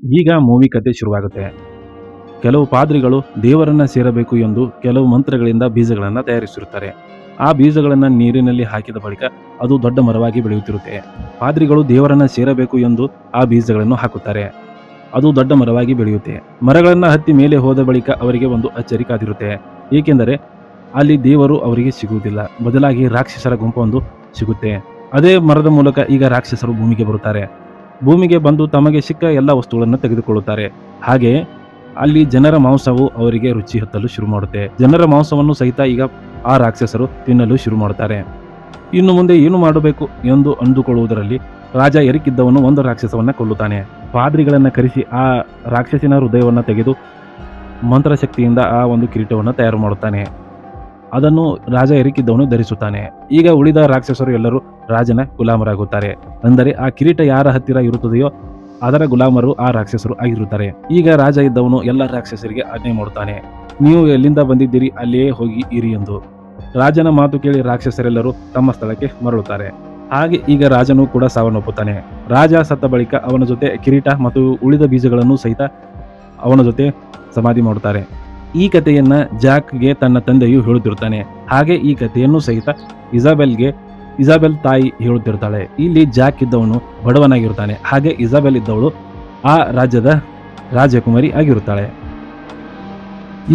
ಈಗ ಮೂವಿ ಕತೆ ಶುರುವಾಗುತ್ತೆ. ಕೆಲವು ಪಾದ್ರಿಗಳು ದೇವರನ್ನ ಸೇರಬೇಕು ಎಂದು ಕೆಲವು ಮಂತ್ರಗಳಿಂದ ಬೀಜಗಳನ್ನು ತಯಾರಿಸಿರುತ್ತಾರೆ. ಆ ಬೀಜಗಳನ್ನು ನೀರಿನಲ್ಲಿ ಹಾಕಿದ ಬಳಿಕ ಅದು ದೊಡ್ಡ ಮರವಾಗಿ ಬೆಳೆಯುತ್ತಿರುತ್ತೆ. ಪಾದ್ರಿಗಳು ದೇವರನ್ನ ಸೇರಬೇಕು ಎಂದು ಆ ಬೀಜಗಳನ್ನು ಹಾಕುತ್ತಾರೆ. ಅದು ದೊಡ್ಡ ಮರವಾಗಿ ಬೆಳೆಯುತ್ತೆ. ಮರಗಳನ್ನು ಹತ್ತಿ ಮೇಲೆ ಹೋದ ಬಳಿಕ ಅವರಿಗೆ ಒಂದು ಅಚ್ಚರಿ ಕಾದಿರುತ್ತೆ. ಏಕೆಂದರೆ ಅಲ್ಲಿ ದೇವರು ಅವರಿಗೆ ಸಿಗುವುದಿಲ್ಲ, ಬದಲಾಗಿ ರಾಕ್ಷಸರ ಗುಂಪೊಂದು ಸಿಗುತ್ತೆ. ಅದೇ ಮರದ ಮೂಲಕ ಈಗ ರಾಕ್ಷಸರು ಭೂಮಿಗೆ ಬರುತ್ತಾರೆ. ಭೂಮಿಗೆ ಬಂದು ತಮಗೆ ಸಿಕ್ಕ ಎಲ್ಲ ವಸ್ತುಗಳನ್ನು ತೆಗೆದುಕೊಳ್ಳುತ್ತಾರೆ. ಹಾಗೆ ಅಲ್ಲಿ ಜನರ ಮಾಂಸವು ಅವರಿಗೆ ರುಚಿ ಹತ್ತಲು ಶುರು ಮಾಡುತ್ತೆ. ಜನರ ಮಾಂಸವನ್ನು ಸಹಿತ ಈಗ ಆ ರಾಕ್ಷಸರು ತಿನ್ನಲು ಶುರು ಮಾಡುತ್ತಾರೆ. ಇನ್ನು ಮುಂದೆ ಏನು ಮಾಡಬೇಕು ಎಂದು ಅಂದುಕೊಳ್ಳುವುದರಲ್ಲಿ ರಾಜ ಎರಿಕಿದ್ದವನು ಒಂದು ರಾಕ್ಷಸವನ್ನ ಕೊಲ್ಲುತ್ತಾನೆ. ಪಾದ್ರಿಗಳನ್ನ ಕರೆಸಿ ಆ ರಾಕ್ಷಸಿನ ಹೃದಯವನ್ನು ತೆಗೆದು ಮಂತ್ರಶಕ್ತಿಯಿಂದ ಆ ಒಂದು ಕಿರೀಟವನ್ನು ತಯಾರು ಮಾಡುತ್ತಾನೆ. ಅದನ್ನು ರಾಜ ಎರಿಕಿದ್ದವನು ಧರಿಸುತ್ತಾನೆ. ಈಗ ಉಳಿದ ರಾಕ್ಷಸರು ಎಲ್ಲರೂ ರಾಜನ ಗುಲಾಮರಾಗುತ್ತಾರೆ. ಅಂದರೆ ಆ ಕಿರೀಟ ಯಾರ ಹತ್ತಿರ ಇರುತ್ತದೆಯೋ ಅದರ ಗುಲಾಮರು ಆ ರಾಕ್ಷಸರು ಆಗಿರುತ್ತಾರೆ. ಈಗ ರಾಜ ಇದ್ದವನು ಎಲ್ಲ ರಾಕ್ಷಸರಿಗೆ ಆಜ್ಞೆ ಮಾಡುತ್ತಾನೆ, ನೀವು ಎಲ್ಲಿಂದ ಬಂದಿದ್ದೀರಿ ಅಲ್ಲಿಯೇ ಹೋಗಿ ಇರಿ ಎಂದು. ರಾಜನ ಮಾತು ಕೇಳಿ ರಾಕ್ಷಸರೆಲ್ಲರೂ ತಮ್ಮ ಸ್ಥಳಕ್ಕೆ ಮರಳುತ್ತಾರೆ. ಹಾಗೆ ಈಗ ರಾಜನು ಕೂಡ ಸಾವನ್ನಪ್ಪುತ್ತಾನೆ. ರಾಜ ಸತ್ತ ಬಳಿಕ ಅವನ ಜೊತೆ ಕಿರೀಟ ಮತ್ತು ಉಳಿದ ಬೀಜಗಳನ್ನು ಸಹಿತ ಅವನ ಜೊತೆ ಸಮಾಧಿ ಮಾಡುತ್ತಾರೆ. ಈ ಕಥೆಯನ್ನ ಜಾಕ್ಗೆ ತನ್ನ ತಂದೆಯು ಹೇಳುತ್ತಿರುತ್ತಾನೆ. ಹಾಗೆ ಈ ಕಥೆಯನ್ನು ಸಹಿತ ಇಸಾಬೆಲ್ ತಾಯಿ ಹೇಳುತ್ತಿರ್ತಾಳೆ. ಇಲ್ಲಿ ಜಾಕ್ ಇದ್ದವನು ಬಡವನಾಗಿರುತ್ತಾನೆ. ಹಾಗೆ ಇಸಾಬೆಲ್ ಇದ್ದವಳು ಆ ರಾಜ್ಯದ ರಾಜಕುಮಾರಿ ಆಗಿರುತ್ತಾಳೆ.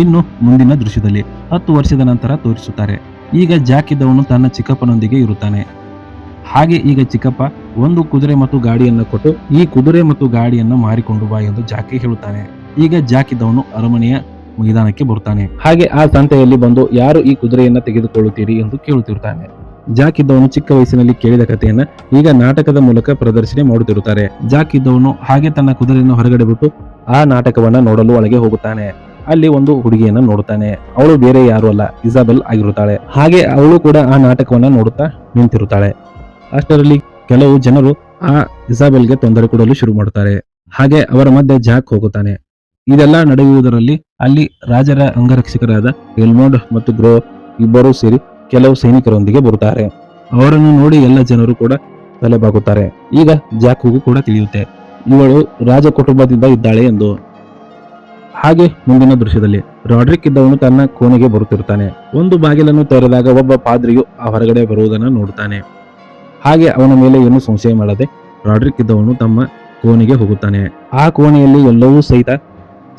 ಇನ್ನು ಮುಂದಿನ ದೃಶ್ಯದಲ್ಲಿ 10 ವರ್ಷದ ನಂತರ ತೋರಿಸುತ್ತಾರೆ. ಈಗ ಜಾಕ್ ಇದ್ದವನು ತನ್ನ ಚಿಕ್ಕಪ್ಪನೊಂದಿಗೆ ಇರುತ್ತಾನೆ. ಹಾಗೆ ಈಗ ಚಿಕ್ಕಪ್ಪ ಒಂದು ಕುದುರೆ ಮತ್ತು ಗಾಡಿಯನ್ನು ಕೊಟ್ಟು ಈ ಕುದುರೆ ಮತ್ತು ಗಾಡಿಯನ್ನು ಮಾರಿಕೊಂಡು ಬಾ ಎಂದು ಜಾಕ್ಗೆ ಹೇಳುತ್ತಾನೆ. ಈಗ ಜಾಕ್ ಇದ್ದವನು ಅರಮನೆಯ ಮೈದಾನಕ್ಕೆ ಬರುತ್ತಾನೆ. ಹಾಗೆ ಆ ಸಂತೆಯಲ್ಲಿ ಬಂದು ಯಾರು ಈ ಕುದುರೆಯನ್ನ ತೆಗೆದುಕೊಳ್ಳುತ್ತೀರಿ ಎಂದು ಕೇಳುತ್ತಿರುತ್ತಾನೆ. ಜಾಕ್ ಇದ್ದವನು ಚಿಕ್ಕ ವಯಸ್ಸಿನಲ್ಲಿ ಕೇಳಿದ ಕಥೆಯನ್ನ ಈಗ ನಾಟಕದ ಮೂಲಕ ಪ್ರದರ್ಶನ ಮಾಡುತ್ತಿರುತ್ತಾರೆ. ಜಾಕ್ ಇದ್ದವನು ಹಾಗೆ ತನ್ನ ಕುದುರೆಯನ್ನು ಹೊರಗಡೆ ಬಿಟ್ಟು ಆ ನಾಟಕವನ್ನ ನೋಡಲು ಒಳಗೆ ಹೋಗುತ್ತಾನೆ. ಅಲ್ಲಿ ಒಂದು ಹುಡುಗಿಯನ್ನ ನೋಡುತ್ತಾನೆ. ಅವಳು ಬೇರೆ ಯಾರು ಅಲ್ಲ, ಇಸಾಬೆಲ್ ಆಗಿರುತ್ತಾಳೆ. ಹಾಗೆ ಅವಳು ಕೂಡ ಆ ನಾಟಕವನ್ನ ನೋಡುತ್ತಾ ನಿಂತಿರುತ್ತಾಳೆ. ಅಷ್ಟರಲ್ಲಿ ಕೆಲವು ಜನರು ಆ ಇಸಾಬೆಲ್ಗೆ ತೊಂದರೆ ಕೊಡಲು ಶುರು ಮಾಡುತ್ತಾರೆ. ಹಾಗೆ ಅವರ ಮಧ್ಯೆ ಜಾಕ್ ಹೋಗುತ್ತಾನೆ. ಇದೆಲ್ಲ ನಡೆಯುವುದರಲ್ಲಿ ಅಲ್ಲಿ ರಾಜರ ಅಂಗರಕ್ಷಕರಾದ ಎಲ್ಮೋಂಡ್ ಮತ್ತು ಗ್ರೋ ಇಬ್ಬರೂ ಸೇರಿ ಕೆಲವು ಸೈನಿಕರೊಂದಿಗೆ ಬರುತ್ತಾರೆ. ಅವರನ್ನು ನೋಡಿ ಎಲ್ಲ ಜನರು ಕೂಡ ತಲೆಬಾಗುತ್ತಾರೆ. ಈಗ ಜಾಕ್ಗೂ ಕೂಡ ತಿಳಿಯುತ್ತೆ ಇವಳು ರಾಜ ಕುಟುಂಬದಿಂದ ಇದ್ದಾಳೆ ಎಂದು. ಹಾಗೆ ಮುಂದಿನ ದೃಶ್ಯದಲ್ಲಿ ರಾಡ್ರಿಕ್ ಇದ್ದವನು ತನ್ನ ಕೋಣೆಗೆ ಬರುತ್ತಿರುತ್ತಾನೆ. ಒಂದು ಬಾಗಿಲನ್ನು ತೆರೆದಾಗ ಒಬ್ಬ ಪಾದ್ರಿಯು ಆ ಹೊರಗಡೆ ಬರುವುದನ್ನು ನೋಡುತ್ತಾನೆ. ಹಾಗೆ ಅವನ ಮೇಲೆ ಏನು ಸಂಶಯ ಮಾಡದೆ ರಾಡ್ರಿಕ್ ಇದ್ದವನು ತಮ್ಮ ಕೋಣೆಗೆ ಹೋಗುತ್ತಾನೆ. ಆ ಕೋಣೆಯಲ್ಲಿ ಎಲ್ಲವೂ ಸಹಿತ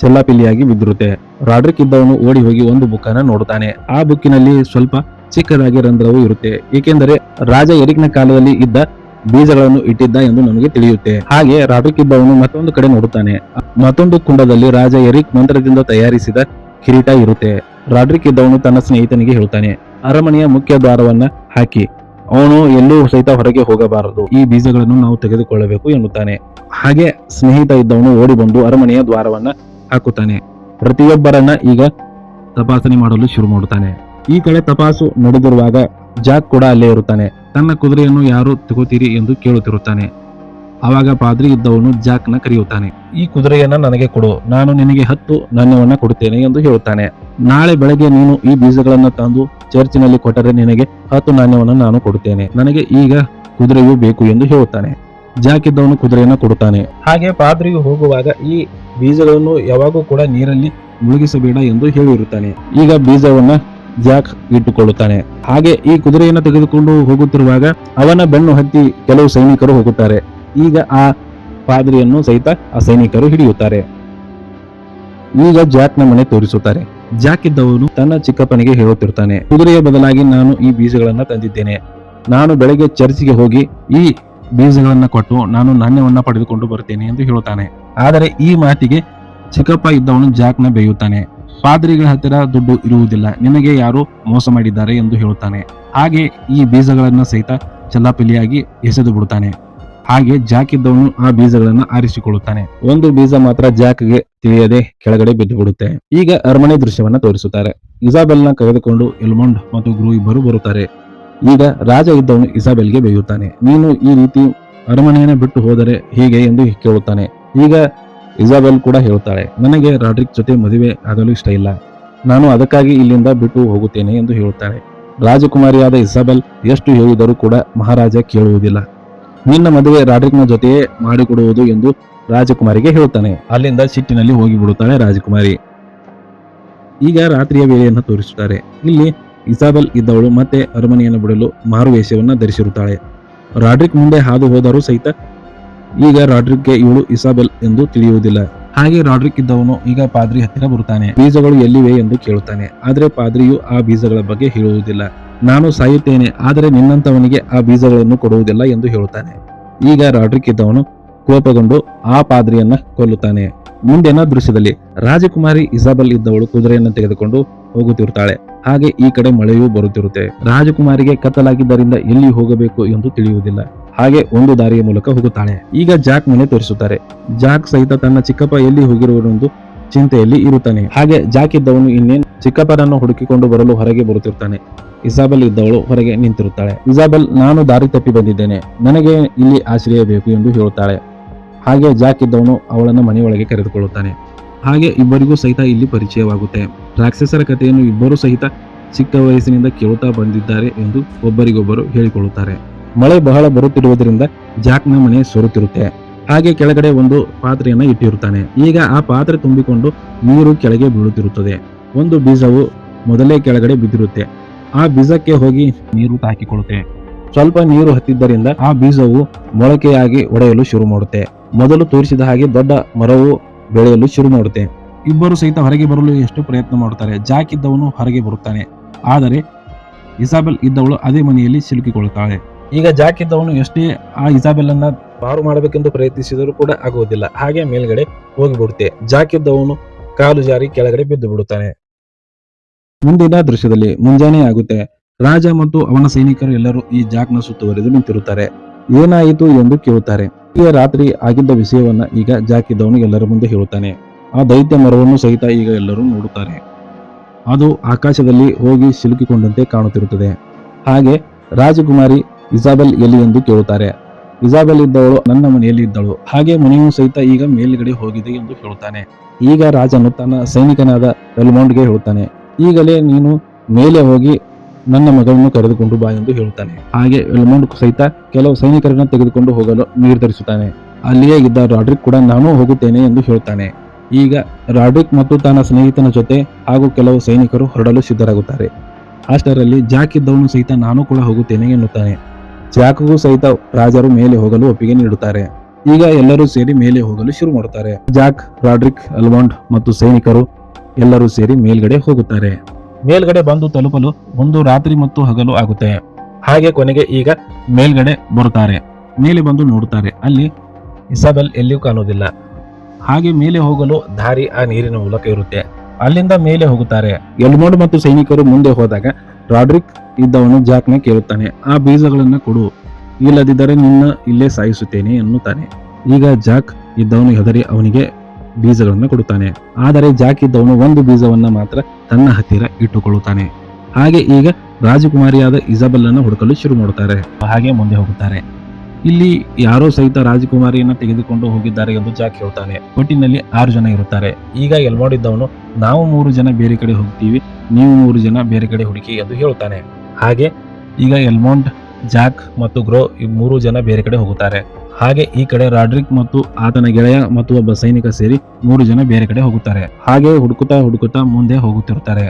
ಚೆಲ್ಲಾಪಿಲ್ಲಿಯಾಗಿ ಬಿದ್ದಿರುತ್ತೆ. ರಾಡ್ರಿಕ್ ಇದ್ದವನು ಓಡಿ ಹೋಗಿ ಒಂದು ಬುಕ್ಕನ್ನು ನೋಡುತ್ತಾನೆ. ಆ ಬುಕ್ಕಿನಲ್ಲಿ ಸ್ವಲ್ಪ ಚಿಕ್ಕದಾಗಿ ರಂಧ್ರವೂ ಇರುತ್ತೆ. ಏಕೆಂದರೆ ರಾಜ ಎರಿಕ್ನ ಕಾಲದಲ್ಲಿ ಇದ್ದ ಬೀಜಗಳನ್ನು ಇಟ್ಟಿದ್ದ ಎಂದು ನಮಗೆ ತಿಳಿಯುತ್ತೆ. ಹಾಗೆ ರಾಡ್ರಿಕ್ ಇದ್ದವನು ಮತ್ತೊಂದು ಕಡೆ ನೋಡುತ್ತಾನೆ. ಮತ್ತೊಂದು ಕುಂಡದಲ್ಲಿ ರಾಜ ಎರಿಕ್ ಮಂತ್ರದಿಂದ ತಯಾರಿಸಿದ ಕಿರೀಟ ಇರುತ್ತೆ. ರಾಡ್ರಿಕ್ ಇದ್ದವನು ತನ್ನ ಸ್ನೇಹಿತನಿಗೆ ಹೇಳ್ತಾನೆ, ಅರಮನೆಯ ಮುಖ್ಯ ದ್ವಾರವನ್ನ ಹಾಕಿ, ಅವನು ಎಲ್ಲೂ ಸಹಿತ ಹೊರಗೆ ಹೋಗಬಾರದು, ಈ ಬೀಜಗಳನ್ನು ನಾವು ತೆಗೆದುಕೊಳ್ಳಬೇಕು ಎನ್ನುತ್ತಾನೆ. ಹಾಗೆ ಸ್ನೇಹಿತ ಇದ್ದವನು ಓಡಿ ಬಂದು ಅರಮನೆಯ ದ್ವಾರವನ್ನ ಹಾಕುತ್ತಾನೆ. ಪ್ರತಿಯೊಬ್ಬರನ್ನ ಈಗ ತಪಾಸಣೆ ಮಾಡಲು ಶುರು ಮಾಡುತ್ತಾನೆ. ಈ ಕಡೆ ತಪಾಸು ನಡೆದಿರುವಾಗ ಜಾಕ್ ಕೂಡ ಅಲ್ಲೇ ಇರುತ್ತಾನೆ. ತನ್ನ ಕುದುರೆಯನ್ನು ಯಾರು ತಗೋತೀರಿ ಎಂದು ಕೇಳುತ್ತಿರುತ್ತಾನೆ. ಆವಾಗ ಪಾದ್ರಿ ಇದ್ದವನು ಜಾಕ್ನ ಕರೆಯುತ್ತಾನೆ. ಈ ಕುದುರೆಯನ್ನ ನನಗೆ ಕೊಡು, ನಾನು ನಿನಗೆ 10 ನಾಣ್ಯವನ್ನ ಕೊಡುತ್ತೇನೆ ಎಂದು ಹೇಳುತ್ತಾನೆ. ನಾಳೆ ಬೆಳಗ್ಗೆ ನೀನು ಈ ಬೀಜಗಳನ್ನ ತಂದು ಚರ್ಚಿನಲ್ಲಿ ಕೊಟ್ಟರೆ ನಿನಗೆ 10 ನಾಣ್ಯವನ್ನು ನಾನು ಕೊಡುತ್ತೇನೆ. ನನಗೆ ಈಗ ಕುದುರೆಯೂ ಬೇಕು ಎಂದು ಹೇಳುತ್ತಾನೆ. ಜಾಕ್ ಇದ್ದವನು ಕುದುರೆಯನ್ನ ಕೊಡುತ್ತಾನೆ. ಹಾಗೆ ಪಾದ್ರಿಯು ಹೋಗುವಾಗ ಈ ಬೀಜಗಳನ್ನು ಯಾವಾಗೂ ಕೂಡ ನೀರಲ್ಲಿ ಮುಳುಗಿಸಬೇಡ ಎಂದು ಹೇಳಿರುತ್ತಾನೆ. ಈಗ ಬೀಜವನ್ನ ಜಾಕ್ ಇಟ್ಟುಕೊಳ್ಳುತ್ತಾನೆ. ಹಾಗೆ ಈ ಕುದುರೆಯನ್ನು ತೆಗೆದುಕೊಂಡು ಹೋಗುತ್ತಿರುವಾಗ ಅವನ ಬೆನ್ನು ಹತ್ತಿ ಕೆಲವು ಸೈನಿಕರು ಹೋಗುತ್ತಾರೆ. ಈಗ ಆ ಪಾದ್ರಿಯನ್ನು ಸಹಿತ ಆ ಸೈನಿಕರು ಹಿಡಿಯುತ್ತಾರೆ. ಈಗ ಜಾಕ್ನ ಮನೆ ತೋರಿಸುತ್ತಾರೆ. ಜಾಕ್ ಇದ್ದವನು ತನ್ನ ಚಿಕ್ಕಪ್ಪನಿಗೆ ಹೇಳುತ್ತಿರ್ತಾನೆ, ಕುದುರೆಯ ಬದಲಾಗಿ ನಾನು ಈ ಬೀಜಗಳನ್ನ ತಂದಿದ್ದೇನೆ. ನಾನು ಬೆಳಗ್ಗೆ ಚರ್ಚಿಗೆ ಹೋಗಿ ಈ ಬೀಜಗಳನ್ನ ಕೊಟ್ಟು ನಾನು ನಾಣ್ಯವನ್ನ ಪಡೆದುಕೊಂಡು ಬರುತ್ತೇನೆ ಎಂದು ಹೇಳುತ್ತಾನೆ. ಆದರೆ ಈ ಮಾತಿಗೆ ಚಿಕ್ಕಪ್ಪ ಇದ್ದವನು ಜಾಕ್ನ ಬೇಯುತ್ತಾನೆ. ಪಾದ್ರಿಗಳ ಹತ್ತಿರ ದುಡ್ಡು ಇರುವುದಿಲ್ಲ, ನಿನಗೆ ಯಾರು ಮೋಸ ಮಾಡಿದ್ದಾರೆ ಎಂದು ಹೇಳುತ್ತಾನೆ. ಹಾಗೆ ಈ ಬೀಜಗಳನ್ನ ಸಹಿತ ಚೆಲ್ಲಾಪಿಲ್ಲಿಯಾಗಿ ಎಸೆದು ಬಿಡುತ್ತಾನೆ. ಹಾಗೆ ಜಾಕ್ ಇದ್ದವನು ಆ ಬೀಜಗಳನ್ನ ಆರಿಸಿಕೊಳ್ಳುತ್ತಾನೆ. ಒಂದು ಬೀಜ ಮಾತ್ರ ಜಾಕ್ಗೆ ತಿಳಿಯದೆ ಕೆಳಗಡೆ ಬಿದ್ದು ಬಿಡುತ್ತೆ. ಈಗ ಅರಮನೆ ದೃಶ್ಯವನ್ನ ತೋರಿಸುತ್ತಾರೆ. ಇಸಾಬೆಲ್ನ ಕರೆದುಕೊಂಡು ಎಲ್ಮೋಂಡ್ ಮತ್ತು ಗ್ರೂ ಇಬ್ಬರು ಬರುತ್ತಾರೆ. ಈಗ ರಾಜ ಇದ್ದವನು ಇಸಾಬೆಲ್ಗೆ ಬೇಯುತ್ತಾನೆ, ನೀನು ಈ ರೀತಿ ಅರಮನೆಯನ್ನು ಬಿಟ್ಟು ಹೋದರೆ ಹೇಗೆ ಎಂದು ಕೇಳುತ್ತಾನೆ. ಈಗ ಇಸಾಬೆಲ್ ಕೂಡ ಹೇಳುತ್ತಾಳೆ, ನನಗೆ ರಾಡ್ರಿಕ್ ಜೊತೆ ಮದುವೆ ಆಗಲು ಇಷ್ಟ ಇಲ್ಲ, ನಾನು ಅದಕ್ಕಾಗಿ ಇಲ್ಲಿಂದ ಬಿಟ್ಟು ಹೋಗುತ್ತೇನೆ ಎಂದು ಹೇಳುತ್ತಾಳೆ. ರಾಜಕುಮಾರಿಯಾದ ಇಸಾಬೆಲ್ ಎಷ್ಟು ಹೇಳಿದರೂ ಕೂಡ ಮಹಾರಾಜ ಕೇಳುವುದಿಲ್ಲ. ನಿನ್ನ ಮದುವೆ ರಾಡ್ರಿಕ್ನ ಜೊತೆಯೇ ಮಾಡಿಕೊಡುವುದು ಎಂದು ರಾಜಕುಮಾರಿಗೆ ಹೇಳುತ್ತಾನೆ. ಅಲ್ಲಿಂದ ಸಿಟ್ಟಿನಲ್ಲಿ ಹೋಗಿಬಿಡುತ್ತಾಳೆ ರಾಜಕುಮಾರಿ. ಈಗ ರಾತ್ರಿಯ ವೇಳೆಯನ್ನು ತೋರಿಸುತ್ತಾರೆ. ಇಲ್ಲಿ ಇಸಾಬೆಲ್ ಇದ್ದವಳು ಮತ್ತೆ ಅರಮನೆಯನ್ನು ಬಿಡಲು ಮಾರುವೇಷವನ್ನ ಧರಿಸಿರುತ್ತಾಳೆ. ರಾಡ್ರಿಕ್ ಮುಂದೆ ಹಾದು ಹೋದರೂ ಸಹಿತ ಈಗ ರಾಡ್ರಿಕ್ಗೆ ಇವಳು ಇಸಾಬೆಲ್ ಎಂದು ತಿಳಿಯುವುದಿಲ್ಲ. ಹಾಗೆ ರಾಡ್ರಿಕ್ ಇದ್ದವನು ಈಗ ಪಾದ್ರಿ ಹತ್ತಿರ ಬರುತ್ತಾನೆ. ಬೀಜಗಳು ಎಲ್ಲಿವೆ ಎಂದು ಕೇಳುತ್ತಾನೆ. ಆದ್ರೆ ಪಾದ್ರಿಯು ಆ ಬೀಜಗಳ ಬಗ್ಗೆ ಹೇಳುವುದಿಲ್ಲ. ನಾನು ಸಾಯುತ್ತೇನೆ, ಆದರೆ ನಿನ್ನಂತವನಿಗೆ ಆ ಬೀಜಗಳನ್ನು ಕೊಡುವುದಿಲ್ಲ ಎಂದು ಹೇಳುತ್ತಾನೆ. ಈಗ ರಾಡ್ರಿಕ್ ಇದ್ದವನು ಕೋಪಗೊಂಡು ಆ ಪಾದ್ರಿಯನ್ನ ಕೊಲ್ಲುತ್ತಾನೆ. ಮುಂದಿನ ದೃಶ್ಯದಲ್ಲಿ ರಾಜಕುಮಾರಿ ಇಸಾಬೆಲ್ ಇದ್ದವಳು ಕುದುರೆಯನ್ನು ತೆಗೆದುಕೊಂಡು ಹೋಗುತ್ತಿರುತ್ತಾಳೆ. ಹಾಗೆ ಈ ಕಡೆ ಮಳೆಯೂ ಬರುತ್ತಿರುತ್ತೆ. ರಾಜಕುಮಾರಿಗೆ ಕತ್ತಲಾಗಿದ್ದರಿಂದ ಎಲ್ಲಿ ಹೋಗಬೇಕು ಎಂದು ತಿಳಿಯುವುದಿಲ್ಲ. ಹಾಗೆ ಒಂದು ದಾರಿಯ ಮೂಲಕ ಹೋಗುತ್ತಾಳೆ. ಈಗ ಜಾಕ್ ಮನೆ ತೋರಿಸುತ್ತಾರೆ. ಜಾಕ್ ಸಹಿತ ತನ್ನ ಚಿಕ್ಕಪ್ಪ ಎಲ್ಲಿ ಹೋಗಿರುವನೆಂದು ಚಿಂತೆಯಲ್ಲಿ ಇರುತ್ತಾನೆ. ಹಾಗೆ ಜಾಕ್ ಇದ್ದವನು ಇನ್ನೇನು ಚಿಕ್ಕಪ್ಪನನ್ನು ಹುಡುಕಿಕೊಂಡು ಬರಲು ಹೊರಗೆ ಬರುತ್ತಿರುತ್ತಾನೆ. ಇಸಾಬೆಲ್ ಇದ್ದವಳು ಹೊರಗೆ ನಿಂತಿರುತ್ತಾಳೆ. ಇಸಾಬೆಲ್, ನಾನು ದಾರಿ ತಪ್ಪಿ ಬಂದಿದ್ದೇನೆ, ನನಗೆ ಇಲ್ಲಿ ಆಶ್ರಯ ಬೇಕು ಎಂದು ಹೇಳುತ್ತಾಳೆ. ಹಾಗೆ ಜಾಕ್ ಇದ್ದವನು ಅವಳನ್ನು ಮನೆಯೊಳಗೆ ಕರೆದುಕೊಳ್ಳುತ್ತಾನೆ. ಹಾಗೆ ಇಬ್ಬರಿಗೂ ಸಹಿತ ಇಲ್ಲಿ ಪರಿಚಯವಾಗುತ್ತೆ. ರಾಕ್ಷಸರ ಕಥೆಯನ್ನು ಇಬ್ಬರು ಸಹಿತ ಚಿಕ್ಕ ವಯಸ್ಸಿನಿಂದ ಕೇಳುತ್ತಾ ಬಂದಿದ್ದಾರೆ ಎಂದು ಒಬ್ಬರಿಗೊಬ್ಬರು ಹೇಳಿಕೊಳ್ಳುತ್ತಾರೆ. ಮಳೆ ಬಹಳ ಬರುತ್ತಿರುವುದರಿಂದ ಜಾಕ್ನ ಮನೆ ಸೋರುತ್ತಿರುತ್ತೆ. ಹಾಗೆ ಕೆಳಗಡೆ ಒಂದು ಪಾತ್ರೆಯನ್ನ ಇಟ್ಟಿರುತ್ತಾನೆ. ಈಗ ಆ ಪಾತ್ರೆ ತುಂಬಿಕೊಂಡು ನೀರು ಕೆಳಗೆ ಬೀಳುತ್ತಿರುತ್ತದೆ. ಒಂದು ಬೀಜವು ಮೊದಲೇ ಕೆಳಗಡೆ ಬಿದ್ದಿರುತ್ತೆ. ಆ ಬೀಜಕ್ಕೆ ಹೋಗಿ ನೀರು ಹಾಕಿಕೊಳ್ಳುತ್ತೆ. ಸ್ವಲ್ಪ ನೀರು ಹತ್ತಿದ್ದರಿಂದ ಆ ಬೀಜವು ಮೊಳಕೆಯಾಗಿ ಒಡೆಯಲು ಶುರು ಮಾಡುತ್ತೆ. ಮೊದಲು ತೋರಿಸಿದ ಹಾಗೆ ದೊಡ್ಡ ಮರವು ಬೆಳೆಯಲು ಶುರು ಮಾಡುತ್ತೆ. ಇಬ್ಬರು ಸಹಿತ ಹೊರಗೆ ಬರಲು ಎಷ್ಟು ಪ್ರಯತ್ನ ಮಾಡುತ್ತಾರೆ. ಜಾಕ್ ಇದ್ದವನು ಹೊರಗೆ ಬರುತ್ತಾನೆ, ಆದರೆ ಇಸಾಬೆಲ್ ಇದ್ದವಳು ಅದೇ ಮನೆಯಲ್ಲಿ ಸಿಲುಕಿಕೊಳ್ಳುತ್ತಾಳೆ. ಈಗ ಜಾಕ್ ಇದ್ದವನು ಎಷ್ಟೇ ಆ ಇಸಾಬೆಲ್ ಅನ್ನ ಪಾರು ಮಾಡಬೇಕೆಂದು ಪ್ರಯತ್ನಿಸಿದರೂ ಕೂಡ ಆಗುವುದಿಲ್ಲ. ಹಾಗೆ ಮೇಲ್ಗಡೆ ಹೋಗಿಬಿಡುತ್ತೆ. ಜಾಕ್ ಇದ್ದವನು ಕಾಲು ಜಾರಿ ಕೆಳಗಡೆ ಬಿದ್ದು ಬಿಡುತ್ತಾನೆ. ಮುಂದಿನ ದೃಶ್ಯದಲ್ಲಿ ಮುಂಜಾನೆ ಆಗುತ್ತೆ. ರಾಜ ಮತ್ತು ಅವನ ಸೈನಿಕರು ಎಲ್ಲರೂ ಈ ಜಾಕ್ನ ಸುತ್ತುವರೆದು ನಿಂತಿರುತ್ತಾರೆ. ಏನಾಯಿತು ಎಂದು ಕೇಳುತ್ತಾರೆ. ಈಗ ರಾತ್ರಿ ಆಗಿದ್ದ ವಿಷಯವನ್ನ ಈಗ ಜಾಕ್ ಇದ್ದವನು ಎಲ್ಲರ ಮುಂದೆ ಹೇಳುತ್ತಾನೆ. ಆ ದೈತ್ಯ ಮರವನ್ನು ಸಹಿತ ಈಗ ಎಲ್ಲರೂ ನೋಡುತ್ತಾರೆ. ಅದು ಆಕಾಶದಲ್ಲಿ ಹೋಗಿ ಸಿಲುಕಿಕೊಂಡಂತೆ ಕಾಣುತ್ತಿರುತ್ತದೆ. ಹಾಗೆ ರಾಜಕುಮಾರಿ ಇಸಾಬೆಲ್ ಎಲ್ಲಿ ಎಂದು ಕೇಳುತ್ತಾರೆ. ಇಸಾಬೆಲ್ ಇದ್ದವಳು ನನ್ನ ಮನೆಯಲ್ಲಿ ಇದ್ದಳು, ಹಾಗೆ ಮನೆಯೂ ಸಹಿತ ಈಗ ಮೇಲ್ಗಡೆ ಹೋಗಿದೆ ಎಂದು ಹೇಳುತ್ತಾನೆ. ಈಗ ರಾಜನು ತನ್ನ ಸೈನಿಕನಾದ ಎಲ್ಮೊಂಡ್ಗೆ ಹೇಳುತ್ತಾನೆ, ಈಗಲೇ ನೀನು ಮೇಲೆ ಹೋಗಿ ನನ್ನ ಮಗಳನ್ನು ಕರೆದುಕೊಂಡು ಬಾ ಎಂದು ಹೇಳುತ್ತಾನೆ. ಹಾಗೆ ಎಲ್ಮೊಂಡ್ ಸಹಿತ ಕೆಲವು ಸೈನಿಕರನ್ನು ತೆಗೆದುಕೊಂಡು ಹೋಗಲು ನಿರ್ಧರಿಸುತ್ತಾನೆ. ಅಲ್ಲಿಯೇ ಇದ್ದ ರಾಡ್ರಿಕ್ ಕೂಡ ನಾನು ಹೋಗುತ್ತೇನೆ ಎಂದು ಹೇಳುತ್ತಾನೆ. ಈಗ ರಾಡ್ರಿಕ್ ಮತ್ತು ತನ್ನ ಸ್ನೇಹಿತನ ಜೊತೆ ಹಾಗೂ ಕೆಲವು ಸೈನಿಕರು ಹೊರಡಲು ಸಿದ್ಧರಾಗುತ್ತಾರೆ. ಅಷ್ಟರಲ್ಲಿ ಜಾಕ್ ಇದ್ದವನು ಸಹಿತ ನಾನು ಕೂಡ ಹೋಗುತ್ತೇನೆ ಎನ್ನುತ್ತಾನೆ. ಜಾಕ್ಗೂ ಸಹಿತ ರಾಜರು ಮೇಲೆ ಹೋಗಲು ಒಪ್ಪಿಗೆ ನೀಡುತ್ತಾರೆ. ಈಗ ಎಲ್ಲರೂ ಸೇರಿ ಮೇಲೆ ಹೋಗಲು ಶುರು ಮಾಡುತ್ತಾರೆ. ಜಾಕ್, ರಾಡ್ರಿಕ್, ಎಲ್ಮೊಂಡ್ ಮತ್ತು ಸೈನಿಕರು ಎಲ್ಲರೂ ಸೇರಿ ಮೇಲ್ಗಡೆ ಹೋಗುತ್ತಾರೆ. ಮೇಲ್ಗಡೆ ಬಂದು ತಲುಪಲು ಒಂದು ರಾತ್ರಿ ಮತ್ತು ಹಗಲು ಆಗುತ್ತೆ. ಹಾಗೆ ಕೊನೆಗೆ ಈಗ ಮೇಲ್ಗಡೆ ಬರುತ್ತಾರೆ. ಮೇಲೆ ಬಂದು ನೋಡುತ್ತಾರೆ. ಅಲ್ಲಿ ಇಸಾಬೆಲ್ ಎಲ್ಲಿಯೂ ಕಾಣುವುದಿಲ್ಲ. ಹಾಗೆ ಮೇಲೆ ಹೋಗಲು ದಾರಿ ಆ ನೀರಿನ ಮೂಲಕ ಇರುತ್ತೆ. ಅಲ್ಲಿಂದ ಮೇಲೆ ಹೋಗುತ್ತಾರೆ. ಎಲ್ಮೊಂಡ್ ಮತ್ತು ಸೈನಿಕರು ಮುಂದೆ ಹೋದಾಗ ರಾಡ್ರಿಕ್ ಇದ್ದವನು ಜಾಕ್ನ ಕೇಳುತ್ತಾನೆ, ಆ ಬೀಜಗಳನ್ನ ಕೊಡು, ಇಲ್ಲದಿದ್ದರೆ ನಿನ್ನ ಇಲ್ಲೇ ಸಾಯಿಸುತ್ತೇನೆ ಎನ್ನುತ್ತಾನೆ. ಈಗ ಜಾಕ್ ಇದ್ದವನು ಹೆದರಿ ಅವನಿಗೆ ಬೀಜಗಳನ್ನು ಕೊಡುತ್ತಾನೆ. ಆದರೆ ಜಾಕ್ ಇದ್ದವನು ಒಂದು ಬೀಜವನ್ನ ಮಾತ್ರ ತನ್ನ ಹತ್ತಿರ ಇಟ್ಟುಕೊಳ್ಳುತ್ತಾನೆ. ಹಾಗೆ ಈಗ ರಾಜಕುಮಾರಿಯಾದ ಇಸಾಬೆಲ್ ಅನ್ನು ಹುಡುಕಲು ಶುರು ಮಾಡುತ್ತಾರೆ. ಹಾಗೆ ಮುಂದೆ ಹೋಗುತ್ತಾರೆ. ಇಲ್ಲಿ ಯಾರೋ ಸಹಿತ ರಾಜಕುಮಾರಿಯನ್ನ ತೆಗೆದುಕೊಂಡು ಹೋಗಿದ್ದಾರೆ ಎಂದು ಜಾಕ್ ಹೇಳ್ತಾನೆ. ಒಟ್ಟಿನಲ್ಲಿ 6 ಜನ ಇರುತ್ತಾರೆ. ಈಗ ಎಲ್ಮೊಂಡ್ ಇದ್ದವನು, ನಾವು 3 ಜನ ಬೇರೆ ಕಡೆ ಹೋಗ್ತೀವಿ, ನೀವು 3 ಜನ ಬೇರೆ ಕಡೆ ಹುಡುಕಿ ಎಂದು ಹೇಳುತ್ತಾನೆ. ಹಾಗೆ ಈಗ ಎಲ್ಮೊಂಡ್, ಜಾಕ್ ಮತ್ತು ಗ್ರೋ ಈ 3 ಜನ ಬೇರೆ ಕಡೆ ಹೋಗುತ್ತಾರೆ. ಹಾಗೆ ಈ ಕಡೆ ರಾಡ್ರಿಕ್ ಮತ್ತು ಆತನ ಗೆಳೆಯ ಮತ್ತು ಒಬ್ಬ ಸೈನಿಕ ಸೇರಿ 3 ಜನ ಬೇರೆ ಕಡೆ ಹೋಗುತ್ತಾರೆ. ಹಾಗೆ ಹುಡುಕುತ್ತಾ ಮುಂದೆ ಹೋಗುತ್ತಿರುತ್ತಾರೆ.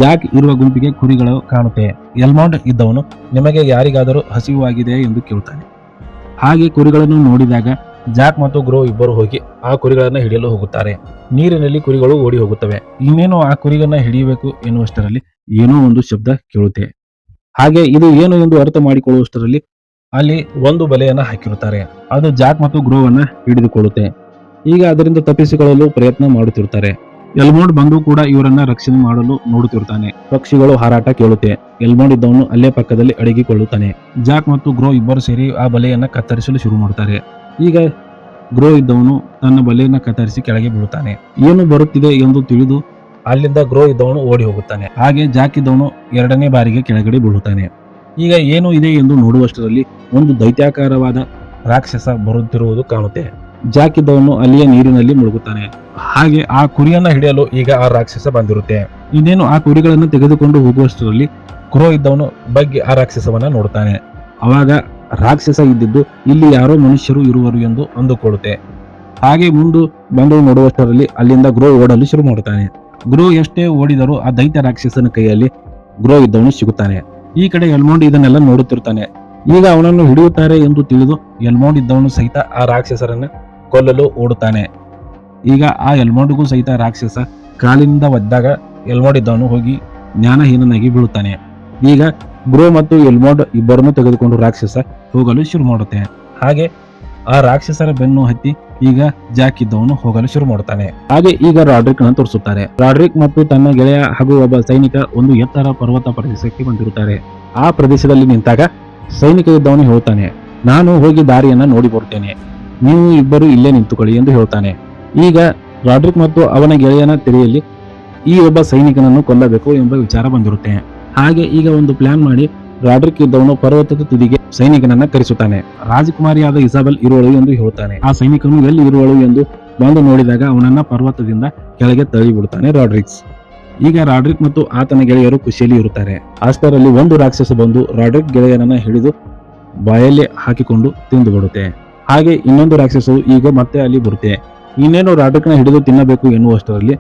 ಜಾಕ್ ಇರುವ ಗುಂಪಿಗೆ ಕುರಿಗಳು ಕಾಣುತ್ತೆ. ಎಲ್ಮೊಂಡ್ ಇದ್ದವನು, ನಿಮಗೆ ಯಾರಿಗಾದರೂ ಹಸಿವಾಗಿದೆ ಎಂದು ಕೇಳುತ್ತಾನೆ. ಹಾಗೆ ಕುರಿಗಳನ್ನು ನೋಡಿದಾಗ ಜಾಕ್ ಮತ್ತು ಗ್ರೋ ಇಬ್ಬರು ಹೋಗಿ ಆ ಕುರಿಗಳನ್ನ ಹಿಡಿಯಲು ಹೋಗುತ್ತಾರೆ. ನೀರಿನಲ್ಲಿ ಕುರಿಗಳು ಓಡಿ ಹೋಗುತ್ತವೆ. ಇನ್ನೇನು ಆ ಕುರಿಗಳನ್ನ ಹಿಡಿಯಬೇಕು ಎನ್ನುವಷ್ಟರಲ್ಲಿ ಏನೋ ಒಂದು ಶಬ್ದ ಕೇಳುತ್ತೆ. ಹಾಗೆ ಇದು ಏನು ಎಂದು ಅರ್ಥ ಮಾಡಿಕೊಳ್ಳುವಷ್ಟರಲ್ಲಿ ಅಲ್ಲಿ ಒಂದು ಬಲೆಯನ್ನ ಹಾಕಿರುತ್ತಾರೆ. ಅದು ಜಾಕ್ ಮತ್ತು ಗ್ರೋವನ್ನ ಹಿಡಿದುಕೊಳ್ಳುತ್ತೆ. ಈಗ ಅದರಿಂದ ತಪ್ಪಿಸಿಕೊಳ್ಳಲು ಪ್ರಯತ್ನ ಮಾಡುತ್ತಿರುತ್ತಾರೆ. ಎಲ್ಮೊಂಡ್ ಬಂದು ಕೂಡ ಇವರನ್ನ ರಕ್ಷಣೆ ಮಾಡಲು ನೋಡುತ್ತಿರುತ್ತಾನೆ. ಪಕ್ಷಿಗಳು ಹಾರಾಟ ಕೇಳುತ್ತೆ. ಎಲ್ಮೊಂಡ್ ಇದ್ದವನು ಅಲ್ಲೇ ಪಕ್ಕದಲ್ಲಿ ಅಡಗಿಕೊಳ್ಳುತ್ತಾನೆ. ಜಾಕ್ ಮತ್ತು ಗ್ರೋ ಇಬ್ಬರು ಸೇರಿ ಆ ಬಲೆಯನ್ನ ಕತ್ತರಿಸಲು ಶುರು ಮಾಡುತ್ತಾರೆ. ಈಗ ಗ್ರೋ ಇದ್ದವನು ತನ್ನ ಬಲೆಯನ್ನ ಕತ್ತರಿಸಿ ಕೆಳಗೆ ಬೀಳುತ್ತಾನೆ. ಏನು ಬರುತ್ತಿದೆ ಎಂದು ತಿಳಿದು ಅಲ್ಲಿಂದ ಗ್ರೋ ಇದ್ದವನು ಓಡಿ ಹೋಗುತ್ತಾನೆ. ಹಾಗೆ ಜಾಕ್ ಇದ್ದವನು 2ನೇ ಬಾರಿಗೆ ಕೆಳಗಡೆ ಬೀಳುತ್ತಾನೆ. ಈಗ ಏನು ಇದೆ ಎಂದು ನೋಡುವಷ್ಟರಲ್ಲಿ ಒಂದು ದೈತ್ಯಾಕಾರವಾದ ರಾಕ್ಷಸ ಬರುತ್ತಿರುವುದು ಕಾಣುತ್ತೆ. ಜಾಕ್ ಇದ್ದವನು ಅಲ್ಲಿಯೇ ನೀರಿನಲ್ಲಿ ಮುಳುಗುತ್ತಾನೆ. ಹಾಗೆ ಆ ಕುರಿಯನ್ನ ಹಿಡಿಯಲು ಈಗ ಆ ರಾಕ್ಷಸ ಬಂದಿರುತ್ತೆ. ಇನ್ನೇನು ಆ ಕುರಿಗಳನ್ನು ತೆಗೆದುಕೊಂಡು ಹೋಗುವಷ್ಟರಲ್ಲಿ ಗ್ರೋ ಇದ್ದವನು ಬಗ್ಗೆ ಆ ರಾಕ್ಷಸವನ್ನ ನೋಡುತ್ತಾನೆ. ಅವಾಗ ರಾಕ್ಷಸ ಇದ್ದಿದ್ದು ಇಲ್ಲಿ ಯಾರೋ ಮನುಷ್ಯರು ಇರುವರು ಎಂದು ಅಂದುಕೊಳ್ಳುತ್ತೆ. ಹಾಗೆ ಮುಂದೆ ಬಂದು ನೋಡುವಷ್ಟರಲ್ಲಿ ಅಲ್ಲಿಂದ ಗ್ರೋ ಓಡಲು ಶುರು ಮಾಡುತ್ತಾನೆ. ಗ್ರೋ ಎಷ್ಟೇ ಓಡಿದರೂ ಆ ದೈತ್ಯ ರಾಕ್ಷಸನ ಕೈಯಲ್ಲಿ ಗ್ರೋ ಇದ್ದವನು ಸಿಗುತ್ತಾನೆ. ಈ ಕಡೆ ಎಲ್ಮೋಂಡ್ ಇದನ್ನೆಲ್ಲ ನೋಡುತ್ತಿರುತ್ತಾನೆ. ಈಗ ಅವನನ್ನು ಹಿಡಿಯುತ್ತಾರೆ ಎಂದು ತಿಳಿದು ಎಲ್ಮೋಂಡ್ ಇದ್ದವನು ಸಹಿತ ಆ ರಾಕ್ಷಸರನ್ನು ಕೊಲ್ಲಲು ಓಡುತ್ತಾನೆ. ಈಗ ಆ ಎಲ್ಮೋಂಡ್ಗೂ ಸಹಿತ ರಾಕ್ಷಸ ಕಾಲಿನಿಂದ ಒದ್ದಾಗ ಎಲ್ಮೋಂಡ್ ಇದ್ದವನು ಹೋಗಿ ಜ್ಞಾನಹೀನನಾಗಿ ಬೀಳುತ್ತಾನೆ. ಈಗ ಗ್ರೋ ಮತ್ತು ಎಲ್ಮೋಂಡ್ ಇಬ್ಬರನ್ನು ತೆಗೆದುಕೊಂಡು ರಾಕ್ಷಸ ಹೋಗಲು ಶುರು ಮಾಡುತ್ತೆ. ಹಾಗೆ ಆ ರಾಕ್ಷಸರ ಬೆನ್ನು ಹತ್ತಿ ಈಗ ಜಾಕ್ ಇದ್ದವನು ಹೋಗಲು ಶುರು ಮಾಡುತ್ತಾನೆ. ಹಾಗೆ ಈಗ ರಾಡ್ರಿಕ್ ನ ತೋರಿಸುತ್ತಾರೆ. ರಾಡ್ರಿಕ್ ಮತ್ತು ತನ್ನ ಗೆಳೆಯ ಹಾಗೂ ಒಬ್ಬ ಸೈನಿಕ ಒಂದು ಎತ್ತರ ಪರ್ವತ ಪ್ರದೇಶಕ್ಕೆ ಬಂದಿರುತ್ತಾರೆ. ಆ ಪ್ರದೇಶದಲ್ಲಿ ನಿಂತಾಗ ಸೈನಿಕ ಇದ್ದವನು ಹೇಳ್ತಾನೆ, ನಾನು ಹೋಗಿ ದಾರಿಯನ್ನ ನೋಡಿ ಬರುತ್ತೇನೆ, ನೀವು ಇಬ್ಬರು ಇಲ್ಲೇ ನಿಂತುಕೊಳ್ಳಿ ಎಂದು ಹೇಳ್ತಾನೆ. ಈಗ ರಾಡ್ರಿಕ್ ಮತ್ತು ಅವನ ಗೆಳೆಯನ ತೆರೆಯಲ್ಲಿ ಈ ಒಬ್ಬ ಸೈನಿಕನನ್ನು ಕೊಲ್ಲಬೇಕು ಎಂಬ ವಿಚಾರ ಬಂದಿರುತ್ತೆ. ಹಾಗೆ ಈಗ ಒಂದು ಪ್ಲಾನ್ ಮಾಡಿ ರಾಡ್ರಿಕ್ ಇದ್ದವನು ಪರ್ವತದ ತುದಿಗೆ ಸೈನಿಕನನ್ನ ಕರೆಸುತ್ತಾನೆ. ರಾಜಕುಮಾರಿಯಾದ ಇಸಾಬೆಲ್ ಇರುವಳು ಎಂದು ಹೇಳ್ತಾನೆ. ಆ ಸೈನಿಕನು ಎಲ್ಲಿ ಇರುವಳು ಎಂದು ಬಂದು ನೋಡಿದಾಗ ಅವನನ್ನ ಪರ್ವತದಿಂದ ಕೆಳಗೆ ತಳ್ಳಿ ಬಿಡುತ್ತಾನೆ ರಾಡ್ರಿಕ್ಸ್. ಈಗ ರಾಡ್ರಿಕ್ ಮತ್ತು ಆತನ ಗೆಳೆಯರು ಖುಷಿಯಲ್ಲಿ ಇರುತ್ತಾರೆ. ಅಷ್ಟರಲ್ಲಿ ಒಂದು ರಾಕ್ಷಸ ಬಂದು ರಾಡ್ರಿಕ್ ಗೆಳೆಯನನ್ನ ಹಿಡಿದು ಬಾಯಲ್ಲಿ ಹಾಕಿಕೊಂಡು ತಿಂದು ಬಿಡುತ್ತೆ. ಹಾಗೆ ಇನ್ನೊಂದು ರಾಕ್ಷಸವು ಈಗ ಮತ್ತೆ ಅಲ್ಲಿ ಬರುತ್ತೆ. ಇನ್ನೇನು ರಾಡ್ರಿಕ್ನ ಹಿಡಿದು ತಿನ್ನಬೇಕು ಎನ್ನುವಷ್ಟರಲ್ಲಿ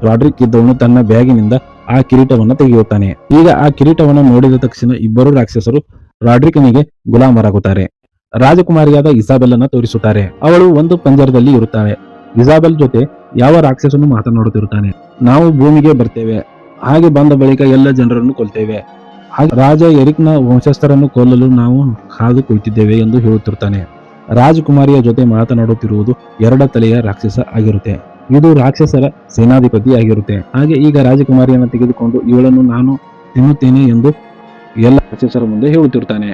ರಾಡ್ರಿಕ್ ಇದ್ದವನು ತನ್ನ ಬ್ಯಾಗಿನಿಂದ ಆ ಕಿರೀಟವನ್ನು ತೆಗೆಯುತ್ತಾನೆ. ಈಗ ಆ ಕಿರೀಟವನ್ನು ನೋಡಿದ ತಕ್ಷಣ ಇಬ್ಬರು ರಾಕ್ಷಸರು ರಾಡ್ರಿಕ್ನಿಗೆ ಗುಲಾಮರಾಗುತ್ತಾರೆ. ರಾಜಕುಮಾರಿಯಾದ ಇಸಾಬೆಲ್ ಅನ್ನ ತೋರಿಸುತ್ತಾರೆ. ಅವಳು ಒಂದು ಪಂಜರದಲ್ಲಿ ಇರುತ್ತಾಳೆ. ಇಸಾಬೆಲ್ ಜೊತೆ ಯಾವ ರಾಕ್ಷಸನು ಮಾತನಾಡುತ್ತಿರುತ್ತಾನೆ. ನಾವು ಭೂಮಿಗೆ ಬರ್ತೇವೆ, ಹಾಗೆ ಬಂದ ಬಳಿಕ ಎಲ್ಲ ಜನರನ್ನು ಕೊಲ್ತೇವೆ, ಹಾಗೆ ರಾಜ ಎರಿಕ್ನ ವಂಶಸ್ಥರನ್ನು ಕೊಲ್ಲಲು ನಾವು ಕಾದು ಕುಳಿತಿದ್ದೇವೆ ಎಂದು ಹೇಳುತ್ತಿರುತ್ತಾನೆ. ರಾಜಕುಮಾರಿಯ ಜೊತೆ ಮಾತನಾಡುತ್ತಿರುವುದು ಎರಡ ತಲೆಯ ರಾಕ್ಷಸ ಆಗಿರುತ್ತೆ. ಇದು ರಾಕ್ಷಸರ ಸೇನಾಧಿಪತಿ ಆಗಿರುತ್ತೆ. ಹಾಗೆ ಈಗ ರಾಜಕುಮಾರಿಯನ್ನು ತೆಗೆದುಕೊಂಡು ಇವಳನ್ನು ನಾನು ತಿನ್ನುತ್ತೇನೆ ಎಂದು ಎಲ್ಲ ರಾಕ್ಷಸರ ಮುಂದೆ ಹೇಳುತ್ತಿರ್ತಾನೆ.